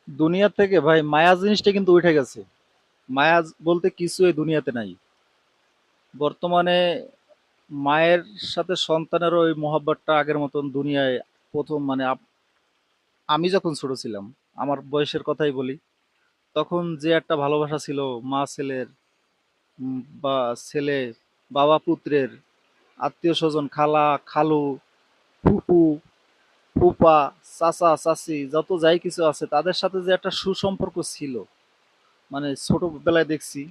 দুনিয়া থেকে ভাই মায়া জিনিসটা কিন্তু উঠে গেছে। মায়া বলতে কিছু এই দুনিয়াতে নাই বর্তমানে। মায়ের সাথে সন্তানেরও ওই মহব্বতটা আগের মতন দুনিয়ায় প্রথম মানে আমি যখন ছোট ছিলাম, আমার বয়সের কথাই বলি, তখন যে একটা ভালোবাসা ছিল মা ছেলের, বা ছেলে বাবা পুত্রের, আত্মীয় স্বজন, খালা খালু, ফুপু ফুপা, চাচা চাচি, যত যাই কিছু আছে তাদের সাথে যে একটা সুসম্পর্ক ছিল, মানে ছোটবেলায় দেখছি।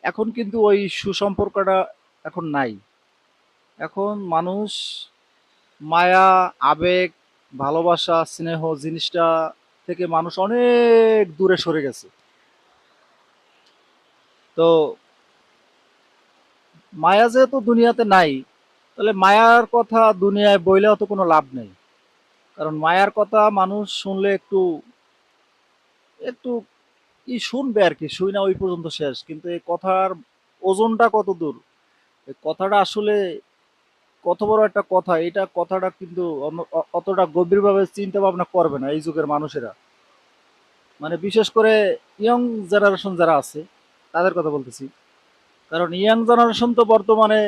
এখন কিন্তু ওই সুসম্পর্কটা এখন নাই। এখন মানুষ মায়া, আবেগ, ভালোবাসা, স্নেহ জিনিসটা থেকে মানুষ অনেক দূরে সরে গেছে। তো মায়া যেহেতু দুনিয়াতে নাই, তাহলে মায়ার কথা দুনিয়ায় বইলেও তো কোনো লাভ নেই। কারণ মায়ার কথা মানুষ শুনলে একটু একটু কি শুনবে আর কি, শুই না ওই পর্যন্ত শেষ, কিন্তু এই কথার ওজনটা কত দূর, এই কথাটা আসলে কত বড় একটা কথা, এটা কথাটা কিন্তু অতটা গভীরভাবে চিন্তা ভাবনা করবে না এই যুগের মানুষেরা। মানে বিশেষ করে ইয়ং জেনারেশন যারা আছে তাদের কথা বলতেছি। কারণ ইয়াং জেনারেশন তো বর্তমানে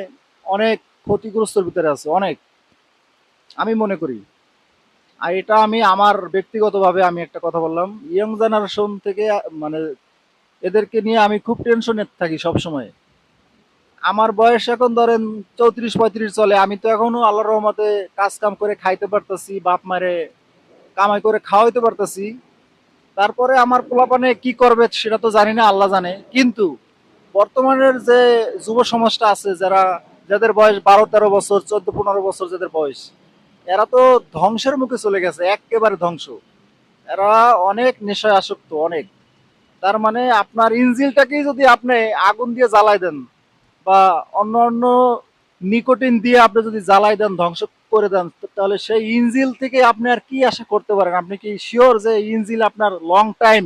অনেক ক্ষতিগ্রস্তর ভিতরে আছে, অনেক, আমি মনে করি। আর এটা আমি আমার ব্যক্তিগতভাবে আমি একটা কথা বললাম, ইয়ং জেনারেশন থেকে মানে এদেরকে নিয়ে আমি খুব টেনশনে থাকি সব সময়। আমার বয়স এখন ধরেন 34-35 চলে, আমি তো এখনো আল্লাহর রহমতে কাজ কাম করে খাইতে পারতাছি, বাপ মারে কামাই করে খাওয়াইতে পারতাছি। তারপরে আমার পোলাপানে কি করবে সেটা তো জানি না, আল্লাহ জানে। কিন্তু বর্তমানের যে যুব সমাজটা আছে, যাদের বয়স 12-13 বছর, 14-15 বছর যাদের বয়স, এরা তো ধ্বংসের মুখে চলে গেছে, একেবারে ধ্বংস। এরা অনেক নেশায় আসক্ত, অনেক। তার মানে আপনার ইঞ্জিলটাকেই যদি আপনি আগুন দিয়ে জ্বালাই দেন, বা অন্য অন্য নিকোটিন দিয়ে আপনি যদি জ্বালাই দেন, ধ্বংস করে দেন, তাহলে সেই ইঞ্জিল থেকে আপনি আর কি আশা করতে পারেন? আপনি কি শিওর যে ইঞ্জিল আপনার লং টাইম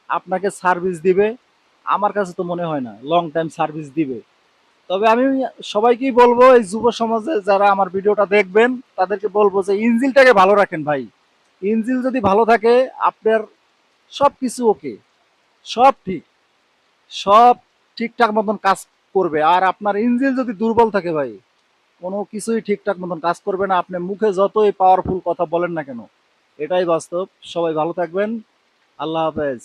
আপনাকে সার্ভিস দিবে? আমার কাছে তো মনে হয় না লং টাইম সার্ভিস দিবে। তবে আমি সবাইকেই বলবো, এই যুব সমাজে যারা আমার ভিডিওটা দেখবেন তাদেরকে বলবো যে ইঞ্জিলটাকে ভালো রাখেন ভাই। ইঞ্জিল যদি ভালো থাকে, আপনার সব কিছু ওকে, সব ঠিক, সব ঠিকঠাক মতন কাজ করবে। আর আপনার ইঞ্জিন যদি দুর্বল থাকে ভাই, কোনো কিছুই ঠিকঠাক মতন কাজ করবে না, আপনি মুখে যতই পাওয়ারফুল কথা বলেন না কেন। এটাই বাস্তব। সবাই ভালো থাকবেন। আল্লাহ হাফেজ।